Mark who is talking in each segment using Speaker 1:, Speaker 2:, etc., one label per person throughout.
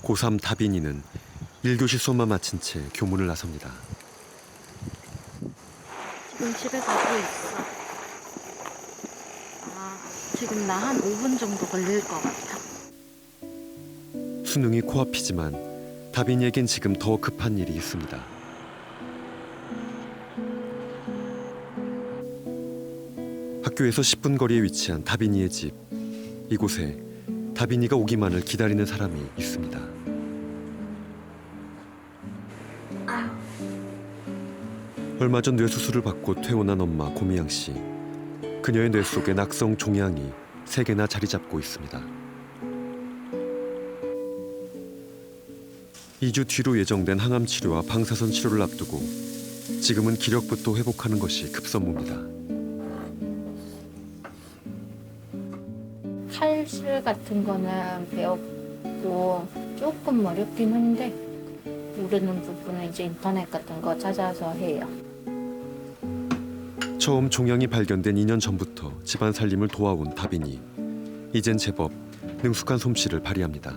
Speaker 1: 고3 다빈이는 1교시 수업만 마친 채 교문을 나섭니다.
Speaker 2: 지금 집에 가고 있어. 지금 나 한 5분 정도 걸릴 것 같아.
Speaker 1: 수능이 코앞이지만 다빈이에겐 지금 더 급한 일이 있습니다. 학교에서 10분 거리에 위치한 다빈이의 집. 이곳에 다빈이가 오기만을 기다리는 사람이 있습니다. 얼마 전 뇌수술을 받고 퇴원한 엄마 고미양 씨. 그녀의 뇌 속에 낙성 종양이 3개나 자리 잡고 있습니다. 2주 뒤로 예정된 항암 치료와 방사선 치료를 앞두고 지금은 기력부터 회복하는 것이 급선무입니다.
Speaker 2: 칼질 같은 거는 배웠고 조금 어렵긴 한데 모르는 부분은 이제 인터넷 같은 거 찾아서 해요.
Speaker 1: 처음 종양이 발견된 2년 전부터 집안 살림을 도와온 다빈이. 이젠 제법 능숙한 솜씨를 발휘합니다.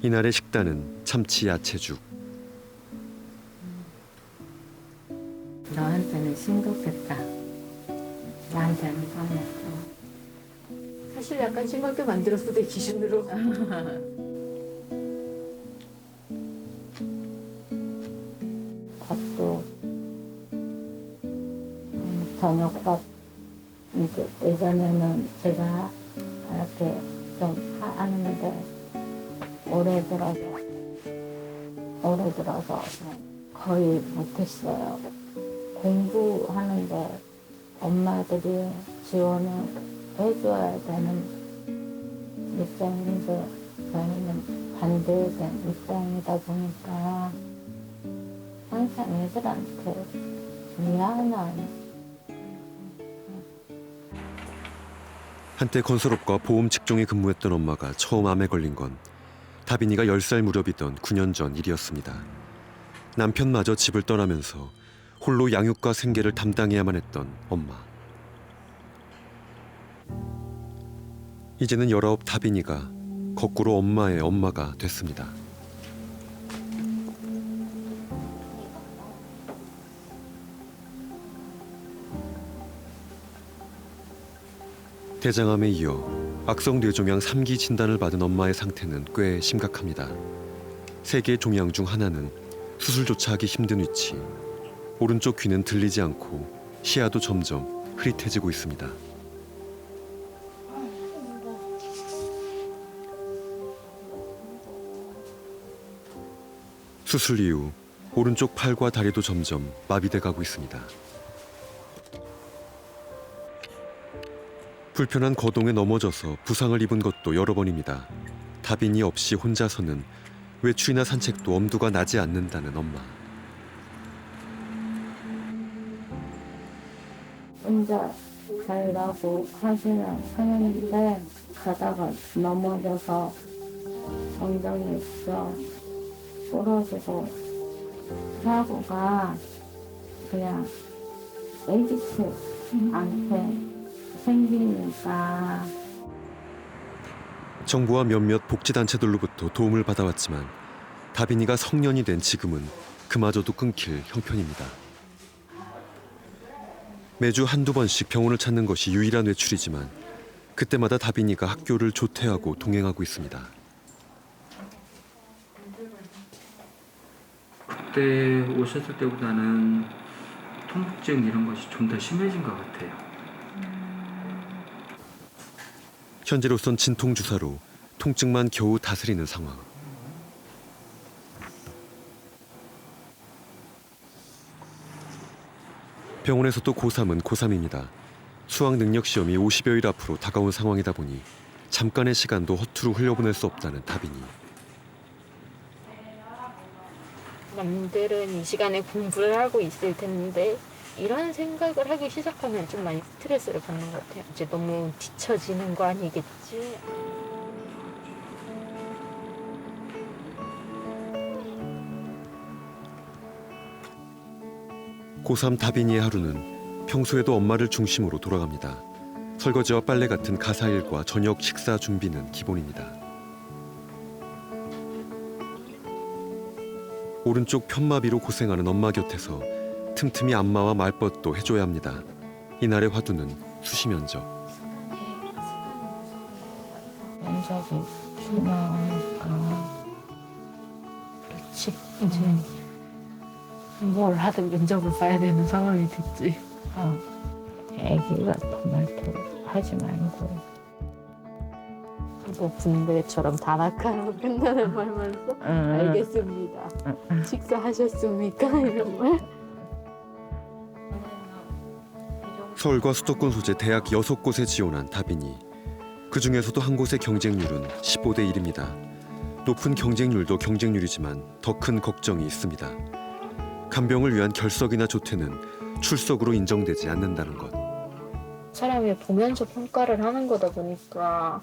Speaker 1: 이날의 식단은 참치 야채죽.
Speaker 3: 너한테는 싱겁겠다. 나한테는 뻔했어.
Speaker 4: 사실 약간 싱겁게 만들었어 내 기준으로.
Speaker 3: 밥도 저녁밥 이제 예전에는 제가 이렇게 좀 하는데 올해 들어서 거의 못했어요. 공부하는데 엄마들이 지원을 해줘야 되는 입장인데 저희는 반대된 입장이다 보니까 항상 애들한테 미안한.
Speaker 1: 한때 건설업과 보험 직종에 근무했던 엄마가 처음 암에 걸린 건 다빈이가 10살 무렵이던 9년 전 일이었습니다. 남편마저 집을 떠나면서 홀로 양육과 생계를 담당해야만 했던 엄마. 이제는 19 다빈이가 거꾸로 엄마의 엄마가 됐습니다. 대장암에 이어 악성 뇌종양 3기 진단을 받은 엄마의 상태는 꽤 심각합니다. 3개의 종양 중 하나는 수술조차 하기 힘든 위치. 오른쪽 귀는 들리지 않고 시야도 점점 흐릿해지고 있습니다. 수술 이후 오른쪽 팔과 다리도 점점 마비돼 가고 있습니다. 불편한 거동에 넘어져서 부상을 입은 것도 여러 번입니다. 다빈이 없이 혼자서는 외출이나 산책도 엄두가 나지 않는다는 엄마.
Speaker 3: 혼자 살라고 하는데 가다가 넘어져서 엉덩이에서 부러지고 사고가 그냥 예기치 않게 생기니까.
Speaker 1: 정부와 몇몇 복지단체들로부터 도움을 받아왔지만 다빈이가 성년이 된 지금은 그마저도 끊길 형편입니다. 매주 한두 번씩 병원을 찾는 것이 유일한 외출이지만 그때마다 다빈이가 학교를 조퇴하고 동행하고 있습니다.
Speaker 5: 그때 오셨을 때보다는 통증 이런 것이 좀 더 심해진 것 같아요.
Speaker 1: 현재로선 진통주사로 통증만 겨우 다스리는 상황. 병원에서도 고3은 고3입니다. 수학 능력 시험이 50여일 앞으로 다가온 상황이다 보니 잠깐의 시간도 허투루 흘려보낼 수 없다는 다빈이.
Speaker 2: 남들은 이 시간에 공부를 하고 있을 텐데 이런 생각을 하기 시작하면 좀 많이 스트레스를 받는 것 같아요. 이제 너무 뒤처지는 거 아니겠지?
Speaker 1: 고3 다빈이의 하루는 평소에도 엄마를 중심으로 돌아갑니다. 설거지와 빨래 같은 가사일과 저녁 식사 준비는 기본입니다. 오른쪽 편마비로 고생하는 엄마 곁에서 틈틈이 안마와 말벗도 해줘야 합니다. 이날의 화두는 수시 면접.
Speaker 3: 면접이 중요하니까.
Speaker 2: 그렇지. 이제 뭘 하든 면접을 봐야 되는 상황이 됐지.
Speaker 3: 애기 같은 말도 하지 말고.
Speaker 2: 뭐 분배처럼 단아카로 끝나는 말만 써? 알겠습니다. 식사하셨습니까? 이런 말?
Speaker 1: 서울과 수도권 소재 대학 6곳에 지원한 다빈이. 그 중에서도 한 곳의 경쟁률은 15대 1입니다. 높은 경쟁률도 경쟁률이지만 더 큰 걱정이 있습니다. 간병을 위한 결석이나 조퇴는 출석으로 인정되지 않는다는 것.
Speaker 2: 사람이 보면서 평가를 하는 거다 보니까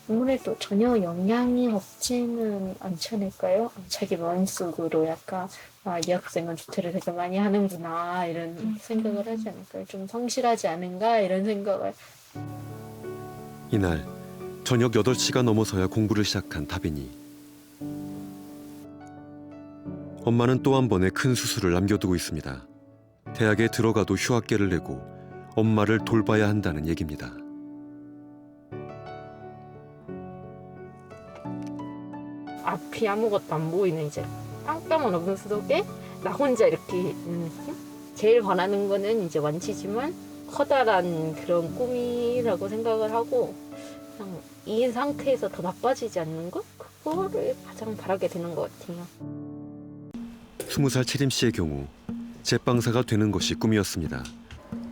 Speaker 2: 아무래도 전혀 영향이 없지는 않지 않을까요? 자기 마음속으로 약간 이 학생은 조퇴를 되게 많이 하는구나 이런 생각을 하지 않을까요? 좀 성실하지 않은가 이런 생각을.
Speaker 1: 이날 저녁 8시가 넘어서야 공부를 시작한 다빈이. 엄마는 또 한 번의 큰 수술을 남겨두고 있습니다. 대학에 들어가도 휴학계를 내고 엄마를 돌봐야 한다는 얘기입니다.
Speaker 2: 앞이 아무것도 안 보이는 이제 땅땅한 어둠 속에 나 혼자 이렇게 있는 느낌? 제일 바라는 거는 이제 완치지만 커다란 그런 꿈이라고 생각을 하고 그냥 이 상태에서 더 나빠지지 않는 것? 그거를 가장 바라게 되는 것 같아요.
Speaker 1: 20살 채림 씨의 경우 제빵사가 되는 것이 꿈이었습니다.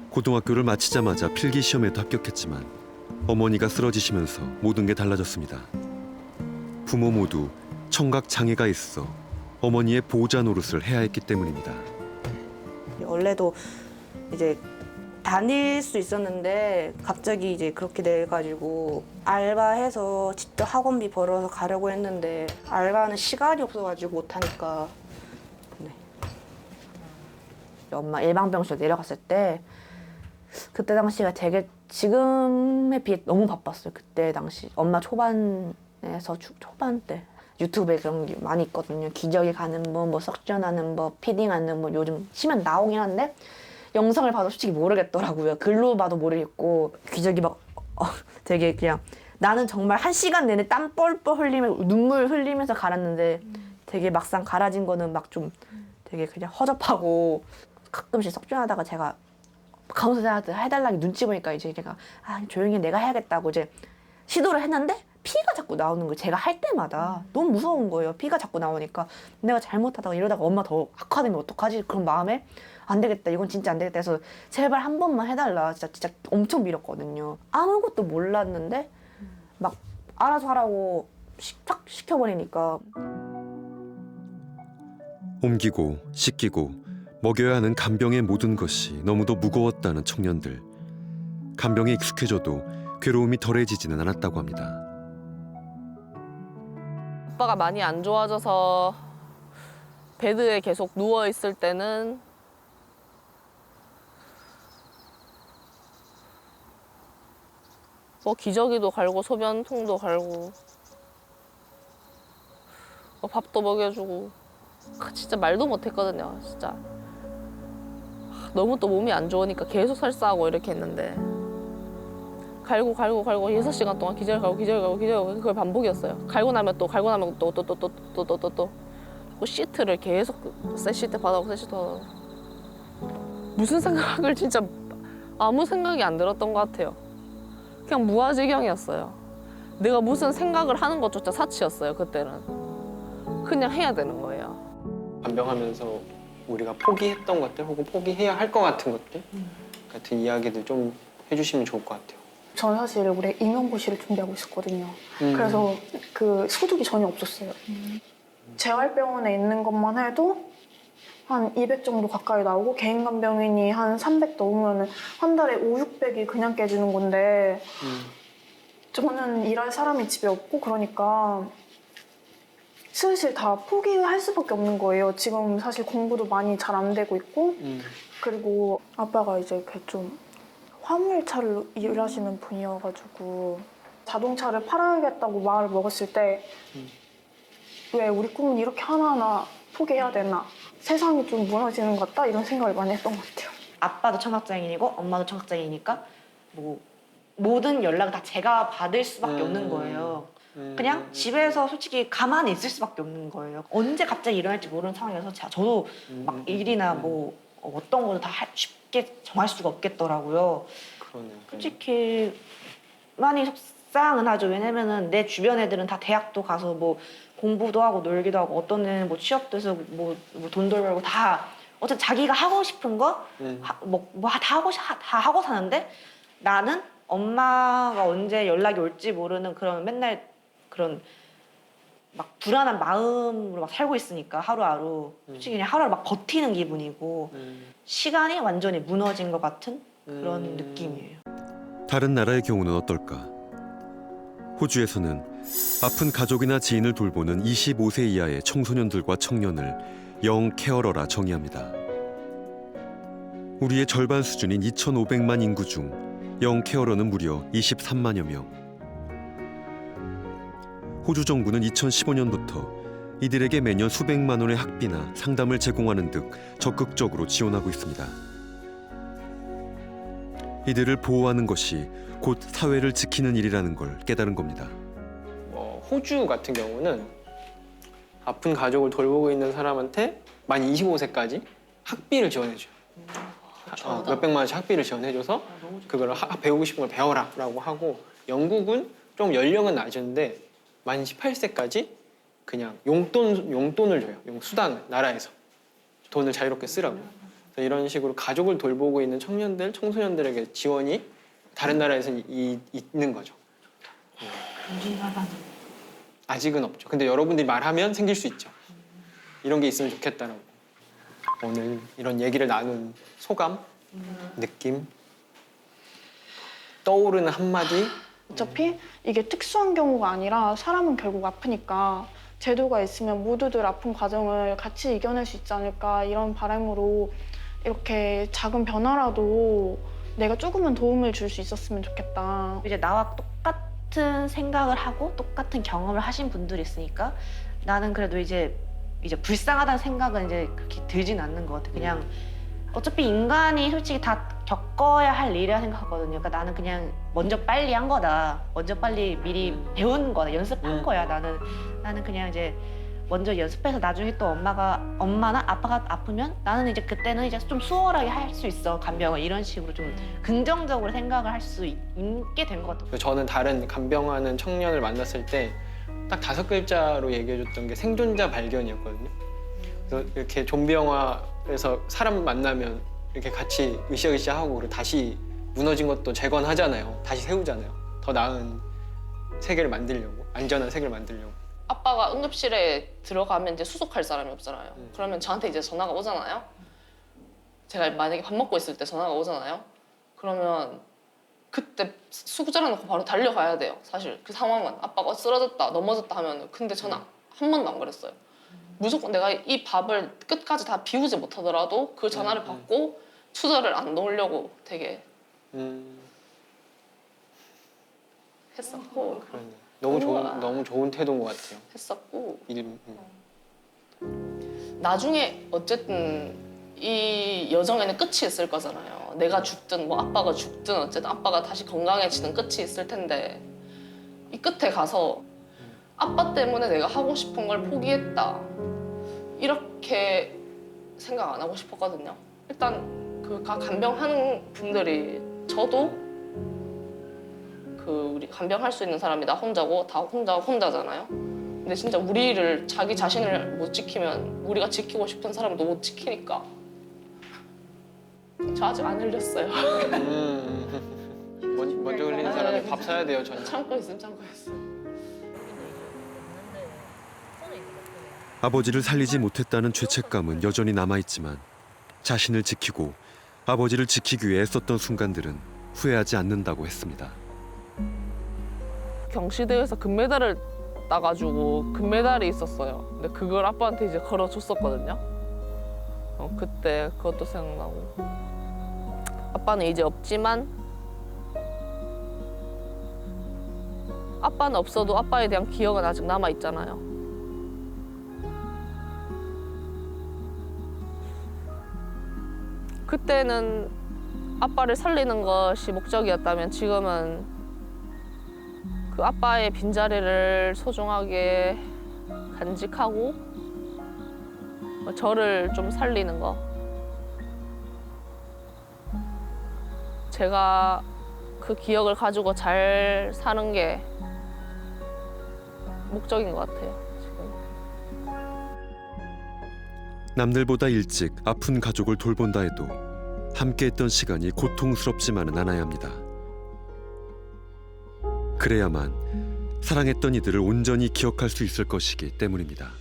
Speaker 1: 고등학교를 마치자마자 필기 시험에도 합격했지만 어머니가 쓰러지시면서 모든 게 달라졌습니다. 부모 모두 청각 장애가 있어 어머니의 보호자 노릇을 해야 했기 때문입니다.
Speaker 6: 원래도 이제 다닐 수 있었는데 갑자기 이제 그렇게 돼가지고 알바해서 직접 학원비 벌어서 가려고 했는데 알바는 시간이 없어가지고 못하니까. 네. 엄마 일반병실 내려갔을 때 그때 당시가 되게 지금에 비해 너무 바빴어요. 그때 당시 엄마 초반에서 초반 때 유튜브에 그런 게 많이 있거든요. 기저귀 가는 법, 뭐 석션하는 법, 피딩하는 법 요즘 치면 나오긴 한데 영상을 봐도 솔직히 모르겠더라고요. 글로 봐도 모르겠고 기저귀 막 되게 그냥 나는 정말 1시간 내내 땀 뻘뻘 흘리면서 눈물 흘리면서 갈았는데 되게 막상 갈아진 거는 막 좀 되게 그냥 허접하고 가끔씩 석션하다가 제가 간호사한테 해달라고 눈치 보니까 이제 제가 조용히 내가 해야겠다고 이제 시도를 했는데 피가 자꾸 나오는 거예요. 제가 할 때마다 너무 무서운 거예요. 피가 자꾸 나오니까 내가 잘못하다가 이러다가 엄마 더 악화되면 어떡하지? 그런 마음에 안 되겠다. 이건 진짜 안 되겠다 해서 제발 한 번만 해달라. 진짜 엄청 빌었거든요. 아무것도 몰랐는데 막 알아서 하라고 탁 시켜버리니까.
Speaker 1: 옮기고 씻기고 먹여야 하는 간병의 모든 것이 너무도 무거웠다는 청년들. 간병에 익숙해져도 괴로움이 덜해지지는 않았다고 합니다.
Speaker 7: 아빠가 많이 안 좋아져서 베드에 계속 누워 있을 때는 뭐 기저귀도 갈고 소변통도 갈고 뭐 밥도 먹여주고 진짜 말도 못했거든요. 진짜 너무 또 몸이 안 좋으니까 계속 설사하고 이렇게 했는데 갈고 6시간 동안 기저귀 갈고 그걸 반복이었어요. 갈고 나면 또 시트를 계속 새 시트 받아오고 새 시트 받아오고 무슨 생각을 진짜 아무 생각이 안 들었던 것 같아요. 그냥 무아지경이었어요. 내가 무슨 생각을 하는 것조차 사치였어요. 그때는 그냥 해야 되는 거예요.
Speaker 8: 간병하면서 우리가 포기했던 것들 혹은 포기해야 할 것 같은 것들 같은 이야기들 좀 해주시면 좋을 것 같아요.
Speaker 9: 저는 사실 올해 임용고시를 준비하고 있었거든요. 그래서 그 소득이 전혀 없었어요. 재활병원에 있는 것만 해도 한 200 정도 가까이 나오고 개인 간병인이 한 300 넘으면 한 달에 5, 600이 그냥 깨지는 건데 저는 일할 사람이 집에 없고 그러니까 슬슬 다 포기할 수밖에 없는 거예요. 지금 사실 공부도 많이 잘 안 되고 있고 그리고 아빠가 이제 좀 화물차를 일하시는 분이어가지고 자동차를 팔아야겠다고 마음을 먹었을 때 왜 우리 꿈은 이렇게 하나하나 포기해야 되나, 세상이 좀 무너지는 것 같다 이런 생각을 많이 했던 것 같아요.
Speaker 6: 아빠도 청각장애인이고 엄마도 청각장애이니까 뭐 모든 연락을 다 제가 받을 수밖에 없는 거예요. 그냥 집에서 솔직히 가만히 있을 수밖에 없는 거예요. 언제 갑자기 일어날지 모르는 상황이어서 저도 막 일이나 뭐 어떤 것도 다 쉽게 정할 수가 없겠더라고요.
Speaker 8: 그러네요.
Speaker 6: 솔직히 많이 속상은 하죠. 왜냐면은 내 주변 애들은 다 대학도 가서 뭐 공부도 하고 놀기도 하고 어떤 애는 뭐 취업도 해서 뭐 돈도 벌고 다 어쨌든 자기가 하고 싶은 거 다 하고 사는데 나는 엄마가 언제 연락이 올지 모르는 그런 맨날 그런 막 불안한 마음으로 막 살고 있으니까 하루하루 솔직히 그냥 하루하루 막 버티는 기분이고 시간이 완전히 무너진 것 같은 그런 느낌이에요.
Speaker 1: 다른 나라의 경우는 어떨까? 호주에서는 아픈 가족이나 지인을 돌보는 25세 이하의 청소년들과 청년을 영 케어러라 정의합니다. 우리의 절반 수준인 2,500만 인구 중 영 케어러는 무려 23만여 명. 호주 정부는 2015년부터 이들에게 매년 수백만 원의 학비나 상담을 제공하는 등 적극적으로 지원하고 있습니다. 이들을 보호하는 것이 곧 사회를 지키는 일이라는 걸 깨달은 겁니다.
Speaker 8: 호주 같은 경우는 아픈 가족을 돌보고 있는 사람한테 만 25세까지 학비를 지원해줘요. 몇백만 원씩 학비를 지원해줘서 그걸 배우고 싶은 걸 배워라라고 하고, 영국은 좀 연령은 낮은데 만 18세까지 그냥 용돈을 줘요. 수당을 나라에서 돈을 자유롭게 쓰라고. 그래서 이런 식으로 가족을 돌보고 있는 청년들, 청소년들에게 지원이 다른 나라에서는 있는 거죠. 아직은 없죠. 근데 여러분들이 말하면 생길 수 있죠. 이런 게 있으면 좋겠다라고. 오늘 이런 얘기를 나눈 소감, 느낌, 떠오르는 한마디.
Speaker 9: 어차피 이게 특수한 경우가 아니라 사람은 결국 아프니까 제도가 있으면 모두들 아픈 과정을 같이 이겨낼 수 있지 않을까, 이런 바람으로 이렇게 작은 변화라도 내가 조금은 도움을 줄 수 있었으면 좋겠다.
Speaker 6: 이제 나와 똑같은 생각을 하고 똑같은 경험을 하신 분들이 있으니까 나는 그래도 이제 불쌍하다는 생각은 이제 그렇게 들진 않는 것 같아. 그냥 어차피 인간이 솔직히 다 겪어야 할 일이라 생각하거든요. 그러니까 나는 그냥 먼저 빨리 한 거다. 먼저 빨리 미리 배운 거다. 연습한 거야. 나는 그냥 이제 먼저 연습해서 나중에 또 엄마나 아빠가 아프면 나는 이제 그때는 이제 좀 수월하게 할 수 있어. 간병을 이런 식으로 좀 긍정적으로 생각을 할 수 있게 된 것 같아요.
Speaker 8: 저는 다른 간병하는 청년을 만났을 때 딱 5글자로 얘기해줬던 게 생존자 발견이었거든요. 그래서 이렇게 좀비 영화에서 사람 만나면 이렇게 같이 으쌰으쌰하고 그리고 다시 무너진 것도 재건하잖아요. 다시 세우잖아요. 더 나은 세계를 만들려고, 안전한 세계를 만들려고.
Speaker 7: 아빠가 응급실에 들어가면 이제 수속할 사람이 없잖아요. 그러면 저한테 이제 전화가 오잖아요. 제가 만약에 밥 먹고 있을 때 전화가 오잖아요. 그러면 그때 수구자를 놓고 바로 달려가야 돼요. 사실 그 상황은 아빠가 쓰러졌다, 넘어졌다 하면. 근데 저는 한 번도 안 그랬어요. 무조건 내가 이 밥을 끝까지 다 비우지 못하더라도 그 전화를 받고 투자를 안 놓으려고 되게 했었고.
Speaker 8: 그러네. 너무 좋은 태도인 것 같아요.
Speaker 7: 했었고. 나중에 어쨌든 이 여정에는 끝이 있을 거잖아요. 내가 죽든 뭐 아빠가 죽든 어쨌든 아빠가 다시 건강해지든 끝이 있을 텐데, 이 끝에 가서 아빠 때문에 내가 하고 싶은 걸 포기했다 이렇게 생각 안 하고 싶었거든요. 일단 그 간병하는 분들이, 저도 우리 간병할 수 있는 사람이 나 혼자고 다 혼자잖아요. 근데 진짜 우리를, 자기 자신을 못 지키면 우리가 지키고 싶은 사람도 못 지키니까. 저 아직 안 흘렸어요.
Speaker 8: 먼저 흘리는 사람이 밥 사야 돼요, 저는.
Speaker 7: 참고 있어요.
Speaker 1: 아버지를 살리지 못했다는 죄책감은 여전히 남아있지만 자신을 지키고 아버지를 지키기 위해 애썼던 순간들은 후회하지 않는다고 했습니다.
Speaker 7: 경시대회에서 금메달을 따가지고 금메달이 있었어요. 근데 그걸 아빠한테 이제 걸어줬었거든요. 그때 그것도 생각나고. 아빠는 이제 없지만 아빠는 없어도 아빠에 대한 기억은 아직 남아있잖아요. 그때는 아빠를 살리는 것이 목적이었다면 지금은 그 아빠의 빈자리를 소중하게 간직하고 저를 좀 살리는 거. 제가 그 기억을 가지고 잘 사는 게 목적인 것 같아요, 지금.
Speaker 1: 남들보다 일찍 아픈 가족을 돌본다 해도 함께했던 시간이 고통스럽지만은 않아야 합니다. 그래야만 사랑했던 이들을 온전히 기억할 수 있을 것이기 때문입니다.